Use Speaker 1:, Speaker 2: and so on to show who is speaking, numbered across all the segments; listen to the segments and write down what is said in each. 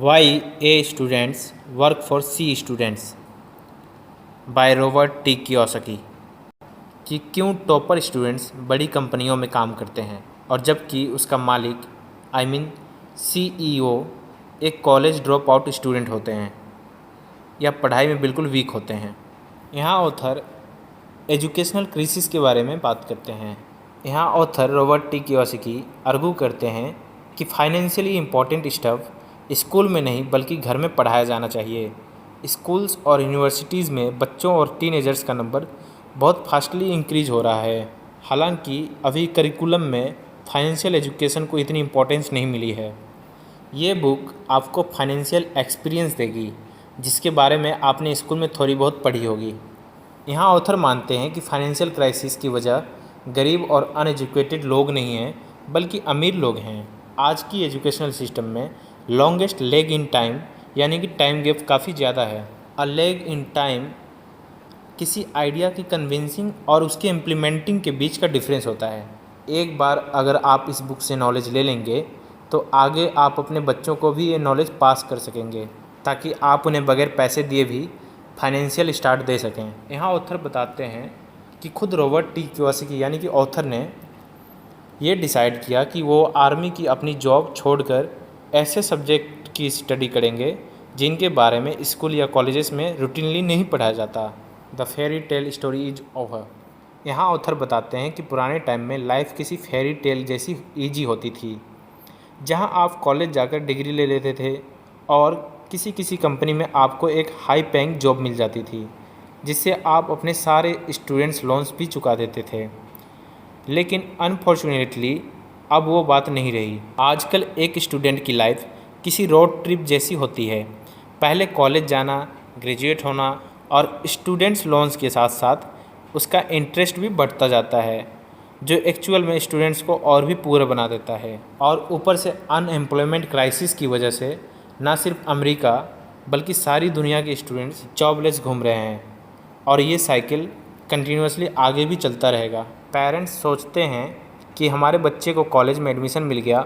Speaker 1: Y A students work for C students by Robert T Kiyosaki. कि क्यों topper students बड़ी कंपनियों में काम करते हैं और जबकि उसका मालिक सीईओ एक कॉलेज ड्रॉप आउट स्टूडेंट होते हैं या पढ़ाई में बिल्कुल वीक होते हैं। यहाँ ऑथर एजुकेशनल क्राइसिस के बारे में बात करते हैं। यहाँ author Robert T Kiyosaki argue करते हैं कि फाइनेंशियली इम्पोर्टेंट स्टफ स्कूल में नहीं बल्कि घर में पढ़ाया जाना चाहिए। स्कूल्स और यूनिवर्सिटीज़ में बच्चों और टीनेजर्स का नंबर बहुत फास्टली इंक्रीज हो रहा है। हालांकि अभी करिकुलम में फाइनेंशियल एजुकेशन को इतनी इम्पोर्टेंस नहीं मिली है। ये बुक आपको फाइनेंशियल एक्सपीरियंस देगी जिसके बारे में आपने स्कूल में थोड़ी बहुत पढ़ी होगी। यहाँ ऑथर मानते हैं कि फाइनेंशियल क्राइसिस की वजह गरीब और अनएजुकेटेड लोग नहीं हैं बल्कि अमीर लोग हैं। आज की एजुकेशनल सिस्टम में लॉन्गेस्ट लेग इन टाइम यानी कि टाइम गैप काफ़ी ज़्यादा है। अ लेग इन टाइम किसी आइडिया की कन्विंसिंग और उसके इम्प्लीमेंटिंग के बीच का डिफरेंस होता है। एक बार अगर आप इस बुक से नॉलेज ले लेंगे तो आगे आप अपने बच्चों को भी ये नॉलेज पास कर सकेंगे ताकि आप उन्हें बगैर पैसे दिए भी फाइनेंशियल स्टार्ट दे सकें। यहाँ ऑथर बताते हैं कि खुद रॉबर्ट टी कियोसाकी यानी कि ऑथर ने ये डिसाइड किया कि वो आर्मी की अपनी जॉब छोड़कर ऐसे सब्जेक्ट की स्टडी करेंगे जिनके बारे में स्कूल या कॉलेजेस में रूटीनली नहीं पढ़ाया जाता। The fairy tale story is over. यहाँ ऑथर बताते हैं कि पुराने टाइम में लाइफ किसी फेरी टेल जैसी ईजी होती थी जहाँ आप कॉलेज जाकर डिग्री ले लेते थे और किसी किसी कंपनी में आपको एक हाई पेइंग जॉब मिल जाती थी जिससे आप अपने सारे स्टूडेंट्स लोन्स भी चुका देते थे। लेकिन अनफॉर्चुनेटली अब वो बात नहीं रही। आजकल एक स्टूडेंट की लाइफ किसी रोड ट्रिप जैसी होती है। पहले कॉलेज जाना, ग्रेजुएट होना और स्टूडेंट्स लोन्स के साथ साथ उसका इंटरेस्ट भी बढ़ता जाता है जो एक्चुअल में स्टूडेंट्स को और भी पूरा बना देता है। और ऊपर से अनएम्प्लॉयमेंट क्राइसिस की वजह से ना सिर्फ अमेरिका बल्कि सारी दुनिया के स्टूडेंट्स जॉबलेस घूम रहे हैं और ये साइकिल कंटिन्यूसली आगे भी चलता रहेगा। पेरेंट्स सोचते हैं कि हमारे बच्चे को कॉलेज में एडमिशन मिल गया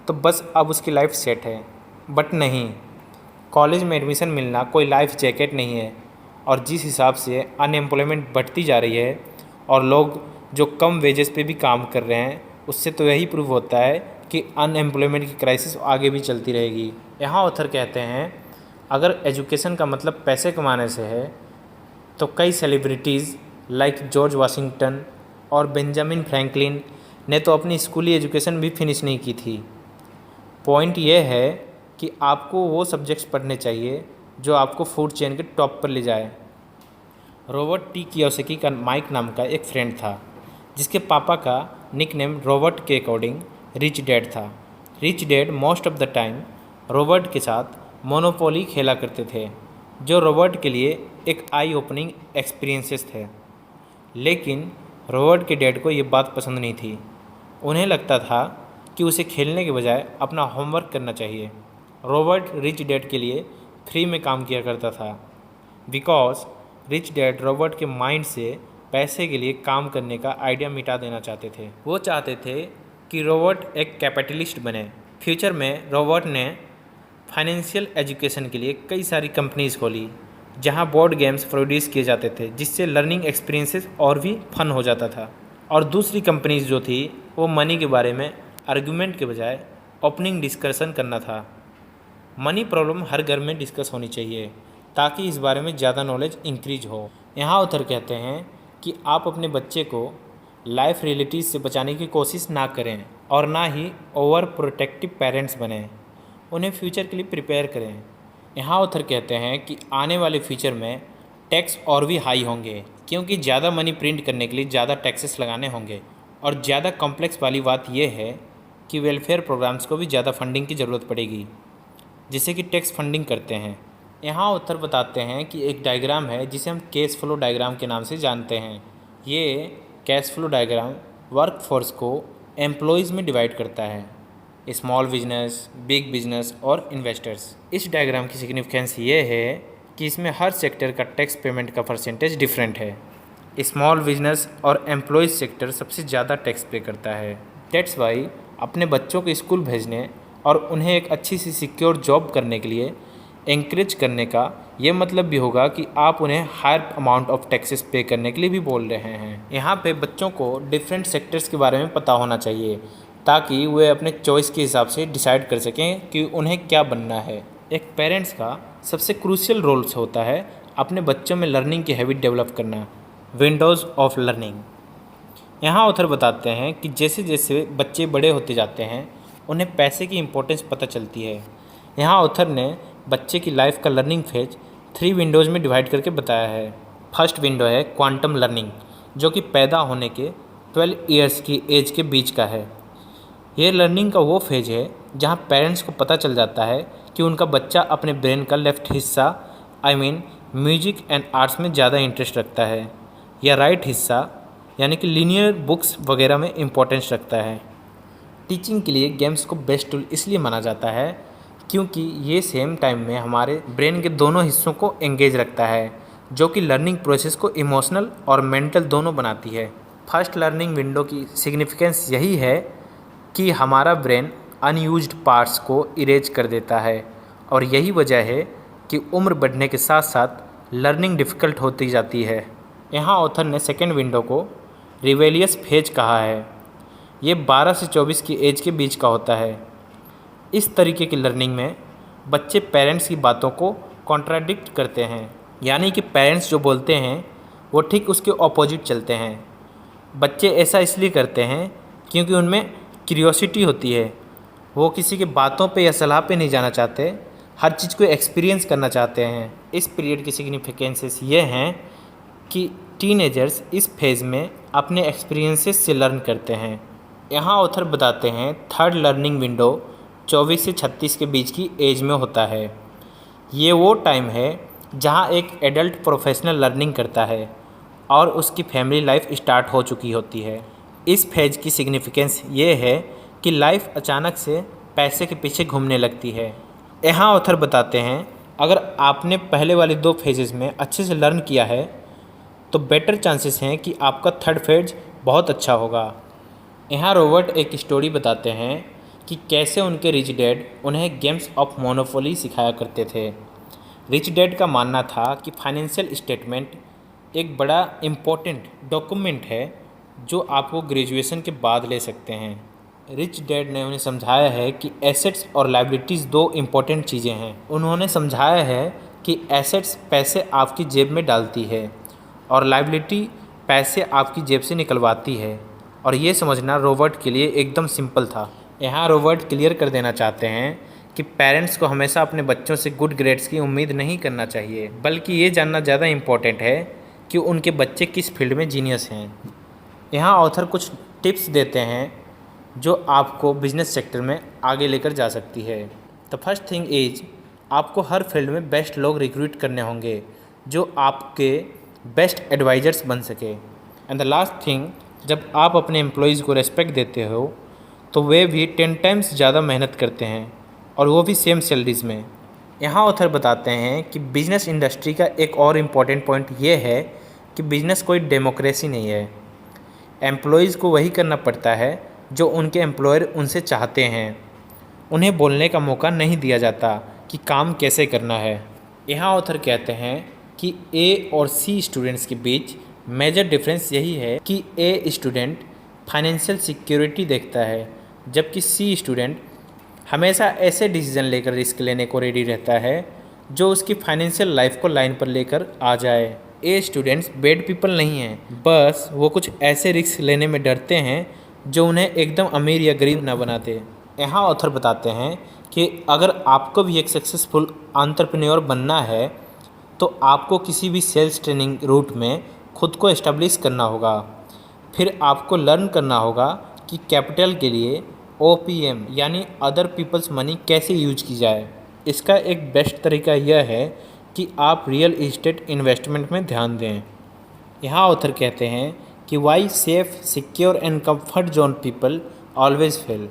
Speaker 1: तो बस अब उसकी लाइफ सेट है, बट नहीं। कॉलेज में एडमिशन मिलना कोई लाइफ जैकेट नहीं है और जिस हिसाब से अनएम्प्लॉयमेंट बढ़ती जा रही है और लोग जो कम वेजेस पे भी काम कर रहे हैं उससे तो यही प्रूव होता है कि अनएम्प्लॉयमेंट की क्राइसिस आगे भी चलती रहेगी। यहाँ ऑथर कहते हैं अगर एजुकेशन का मतलब पैसे कमाने से है तो कई सेलिब्रिटीज़ लाइक जॉर्ज वाशिंगटन और बेंजामिन फ्रैंकलिन ने तो अपनी स्कूली एजुकेशन भी फिनिश नहीं की थी। पॉइंट ये है कि आपको वो सब्जेक्ट्स पढ़ने चाहिए जो आपको फूड चेन के टॉप पर ले जाए। रॉबर्ट टी कियोसाकी का माइक नाम का एक फ्रेंड था जिसके पापा का निकनेम रॉबर्ट के अकॉर्डिंग रिच डैड था। Rich dad most of the time Robert के साथ मोनोपोली खेला करते थे जो रॉबर्ट के लिए एक आई ओपनिंग एक्सपीरियंसेस थे। लेकिन रॉबर्ट के डैड को ये बात पसंद नहीं थी। उन्हें लगता था कि उसे खेलने के बजाय अपना होमवर्क करना चाहिए। रॉबर्ट रिच डैड के लिए फ्री में काम किया करता था बिकॉज रिच डैड रॉबर्ट के माइंड से पैसे के लिए काम करने का आइडिया मिटा देना चाहते थे। वो चाहते थे कि रॉबर्ट एक कैपिटलिस्ट बने। फ्यूचर में रॉबर्ट ने फाइनेंशियल एजुकेशन के लिए कई सारी कंपनीज़ खोली जहां बोर्ड गेम्स प्रोड्यूस किए जाते थे जिससे लर्निंग एक्सपीरियंसेस और भी फन हो जाता था। और दूसरी कंपनीज जो थी वो मनी के बारे में आर्गूमेंट के बजाय ओपनिंग डिस्कशन करना था। मनी प्रॉब्लम हर घर में डिस्कस होनी चाहिए ताकि इस बारे में ज़्यादा नॉलेज इंक्रीज हो। यहाँ ऑथर कहते हैं कि आप अपने बच्चे को लाइफ रियलिटीज़ से बचाने की कोशिश ना करें और ना ही ओवर प्रोटेक्टिव पेरेंट्स बनें। उन्हें फ्यूचर के लिए प्रिपेयर करें। यहाँ ऑथर कहते हैं कि आने वाले फ्यूचर में टैक्स और भी हाई होंगे क्योंकि ज़्यादा मनी प्रिंट करने के लिए ज़्यादा टैक्सेस लगाने होंगे। और ज़्यादा कॉम्प्लेक्स वाली बात यह है कि वेलफेयर प्रोग्राम्स को भी ज़्यादा फंडिंग की ज़रूरत पड़ेगी जिससे कि टैक्स फंडिंग करते हैं। यहाँ ऑथर बताते हैं कि एक डायग्राम है जिसे हम कैश फ्लो डायग्राम के नाम से जानते हैं। ये cash flow diagram work force को एम्प्लॉयज़ में डिवाइड करता है, स्मॉल बिजनेस, बिग बिजनेस और इन्वेस्टर्स। इस डायग्राम की सिग्निफिकेंस ये है कि इसमें हर सेक्टर का टैक्स पेमेंट का परसेंटेज डिफरेंट है। स्मॉल बिजनेस और एम्प्लॉयज़ सेक्टर सबसे ज़्यादा टैक्स पे करता है। दैट्स वाई अपने बच्चों को स्कूल भेजने और उन्हें एक अच्छी सी सिक्योर जॉब करने के लिए एंकरेज करने का ये मतलब भी होगा कि आप उन्हें हायर अमाउंट ऑफ टैक्सेस पे करने के लिए भी बोल रहे हैं। यहाँ पे बच्चों को डिफरेंट सेक्टर्स के बारे में पता होना चाहिए ताकि वे अपने चॉइस के हिसाब से डिसाइड कर सकें कि उन्हें क्या बनना है। एक पेरेंट्स का सबसे क्रूशियल रोल होता है अपने बच्चों में लर्निंग की हैबिट डेवलप करना। Windows of learning. यहाँ ऑथर बताते हैं कि जैसे जैसे बच्चे बड़े होते जाते हैं उन्हें पैसे की इम्पोर्टेंस पता चलती है। यहाँ ऑथर ने बच्चे की लाइफ का लर्निंग फेज 3 विंडोज़ में डिवाइड करके बताया है। फर्स्ट विंडो है क्वांटम लर्निंग, जो कि पैदा होने के 12 ईयर्स की एज के बीच का है। ये लर्निंग का वो फेज है जहाँ पेरेंट्स को पता चल जाता है कि उनका बच्चा अपने ब्रेन का लेफ्ट हिस्सा म्यूजिक एंड आर्ट्स में ज़्यादा इंटरेस्ट रखता है या राइट हिस्सा यानी कि लीनियर बुक्स वगैरह में इम्पोर्टेंस रखता है। टीचिंग के लिए गेम्स को बेस्ट टूल इसलिए माना जाता है क्योंकि ये सेम टाइम में हमारे ब्रेन के दोनों हिस्सों को एंगेज रखता है, जो कि लर्निंग प्रोसेस को इमोशनल और मेंटल दोनों बनाती है। फर्स्ट लर्निंग विंडो की सिग्निफिकेंस यही है कि हमारा ब्रेन अनयूज्ड पार्ट्स को इरेज कर देता है और यही वजह है कि उम्र बढ़ने के साथ साथ लर्निंग डिफ़िकल्ट होती जाती है। यहाँ ऑथर ने सेकेंड विंडो को रिवेलियस फेज कहा है। ये 12 से 24 की एज के बीच का होता है। इस तरीके की लर्निंग में बच्चे पेरेंट्स की बातों को कॉन्ट्राडिक्ट करते हैं, यानी कि पेरेंट्स जो बोलते हैं वो ठीक उसके ऑपोजिट चलते हैं। बच्चे ऐसा इसलिए करते हैं क्योंकि उनमें क्यूरियोसिटी होती है, वो किसी के बातों पे या सलाह पे नहीं जाना चाहते, हर चीज़ को एक्सपीरियंस करना चाहते हैं। इस पीरियड की सिग्निफिकेंसेस ये हैं कि टीनेजर्स इस फेज़ में अपने एक्सपीरियंसेस से लर्न करते हैं। यहाँ ऑथर बताते हैं थर्ड लर्निंग विंडो 24 से 36 के बीच की एज में होता है। ये वो टाइम है जहाँ एक एडल्ट प्रोफेशनल लर्निंग करता है और उसकी फैमिली लाइफ स्टार्ट हो चुकी होती है। इस फेज की सिग्निफिकेंस ये है कि लाइफ अचानक से पैसे के पीछे घूमने लगती है। यहाँ ऑथर बताते हैं अगर आपने पहले वाले 2 फेजेस में अच्छे से लर्न किया है तो बेटर चांसेस हैं कि आपका थर्ड फेज बहुत अच्छा होगा। यहाँ रॉबर्ट एक स्टोरी बताते हैं कि कैसे उनके रिच डैड उन्हें गेम्स ऑफ मोनोपोली सिखाया करते थे। रिच डैड का मानना था कि फाइनेंशियल स्टेटमेंट एक बड़ा इम्पोर्टेंट डॉक्यूमेंट है जो आपको ग्रेजुएशन के बाद ले सकते हैं। रिच डैड ने उन्हें समझाया है कि एसेट्स और लायबिलिटीज़ 2 इम्पोर्टेंट चीज़ें हैं। उन्होंने समझाया है कि एसेट्स पैसे आपकी जेब में डालती है और लायबिलिटी पैसे आपकी जेब से निकलवाती है, और ये समझना रॉबर्ट के लिए एकदम सिंपल था। यहाँ रॉबर्ट क्लियर कर देना चाहते हैं कि पेरेंट्स को हमेशा अपने बच्चों से गुड ग्रेड्स की उम्मीद नहीं करना चाहिए, बल्कि ये जानना ज़्यादा इम्पोर्टेंट है कि उनके बच्चे किस फील्ड में जीनियस हैं। यहाँ ऑथर कुछ टिप्स देते हैं जो आपको बिजनेस सेक्टर में आगे लेकर जा सकती है। द फर्स्ट थिंग इज आपको हर फील्ड में बेस्ट लोग रिक्रूट करने होंगे जो आपके बेस्ट एडवाइज़र्स बन सके। एंड द लास्ट थिंग, जब आप अपने एम्प्लॉयज़ को रेस्पेक्ट देते हो तो वे भी 10 टाइम्स ज़्यादा मेहनत करते हैं और वो भी सेम सैलरीज़ में। यहाँ ऑथर बताते हैं कि बिजनेस इंडस्ट्री का एक और इम्पॉर्टेंट पॉइंट ये है कि बिजनेस कोई डेमोक्रेसी नहीं है। एम्प्लॉयज़ को वही करना पड़ता है जो उनके एम्प्लॉयर उनसे चाहते हैं। उन्हें बोलने का मौका नहीं दिया जाता कि काम कैसे करना है। यहाँ ऑथर कहते हैं कि ए और सी स्टूडेंट्स के बीच मेजर डिफरेंस यही है कि ए स्टूडेंट फाइनेंशियल सिक्योरिटी देखता है, जबकि सी स्टूडेंट हमेशा ऐसे डिसीजन लेकर रिस्क लेने को रेडी रहता है जो उसकी फाइनेंशियल लाइफ को लाइन पर लेकर आ जाए। ए स्टूडेंट्स बैड पीपल नहीं हैं, बस वो कुछ ऐसे रिस्क लेने में डरते हैं जो उन्हें एकदम अमीर या गरीब ना बनाते। यहाँ ऑथर बताते हैं कि अगर आपको भी एक सक्सेसफुल एंटरप्रेन्योर बनना है तो आपको किसी भी सेल्स ट्रेनिंग रूट में खुद को एस्टेब्लिश करना होगा। फिर आपको लर्न करना होगा कि कैपिटल के लिए OPM यानी अदर पीपल्स मनी कैसे यूज की जाए। इसका एक बेस्ट तरीका यह है कि आप रियल इस्टेट इन्वेस्टमेंट में ध्यान दें। यहाँ ऑथर कहते हैं कि why safe secure and comfort zone people always fail.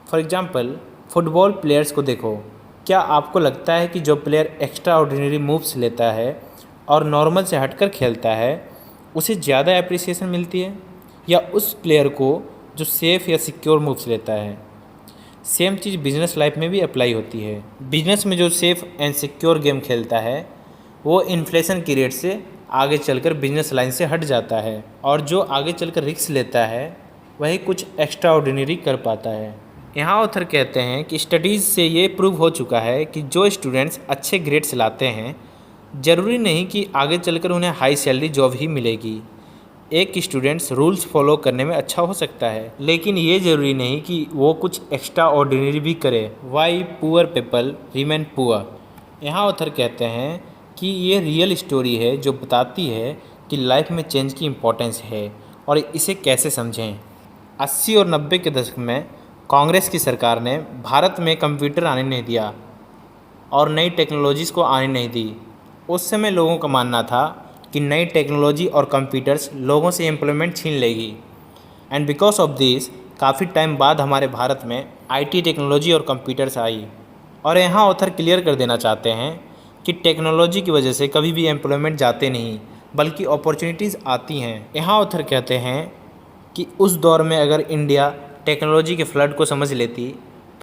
Speaker 1: For example football players को देखो, क्या आपको लगता है कि जो प्लेयर एक्स्ट्रा ऑर्डिनरी मूव्स लेता है और नॉर्मल से हटकर खेलता है उसे ज़्यादा एप्रिसिएशन मिलती है या उस प्लेयर को जो सेफ़ या सिक्योर मूव्स लेता है? सेम चीज़ बिजनेस लाइफ में भी अप्लाई होती है। बिजनेस में जो सेफ एंड सिक्योर गेम खेलता है वो इन्फ्लेशन की रेट से आगे चलकर बिजनेस लाइन से हट जाता है, और जो आगे चलकर रिस्क लेता है वही कुछ एक्स्ट्रा ऑर्डिनरी कर पाता है। यहाँ ऑथर कहते हैं कि स्टडीज़ से ये प्रूव हो चुका है कि जो स्टूडेंट्स अच्छे ग्रेड्स लाते हैं ज़रूरी नहीं कि आगे चलकर उन्हें हाई सैलरी जॉब ही मिलेगी। एक स्टूडेंट्स रूल्स फॉलो करने में अच्छा हो सकता है, लेकिन ये ज़रूरी नहीं कि वो कुछ एक्स्ट्रा ऑर्डिनरी भी करे। Why poor people remain poor. यहाँ ऑथर कहते हैं कि ये रियल स्टोरी है जो बताती है कि लाइफ में चेंज की इम्पोर्टेंस है और इसे कैसे समझें। 80 और 90 के दशक में कांग्रेस की सरकार ने भारत में कंप्यूटर आने नहीं दिया और नई टेक्नोलॉजीज़ को आने नहीं दी। उस समय लोगों का मानना था कि नई टेक्नोलॉजी और कंप्यूटर्स लोगों से एम्प्लॉयमेंट छीन लेगी, एंड बिकॉज ऑफ दिस काफ़ी टाइम बाद हमारे भारत में आईटी टेक्नोलॉजी और कंप्यूटर्स आई। और यहाँ ऑथर क्लियर कर देना चाहते हैं कि टेक्नोलॉजी की वजह से कभी भी एम्प्लॉयमेंट जाते नहीं बल्कि अपॉर्चुनिटीज़ आती हैं। यहाँ ऑथर कहते हैं कि उस दौर में अगर इंडिया टेक्नोलॉजी के फ्लड को समझ लेती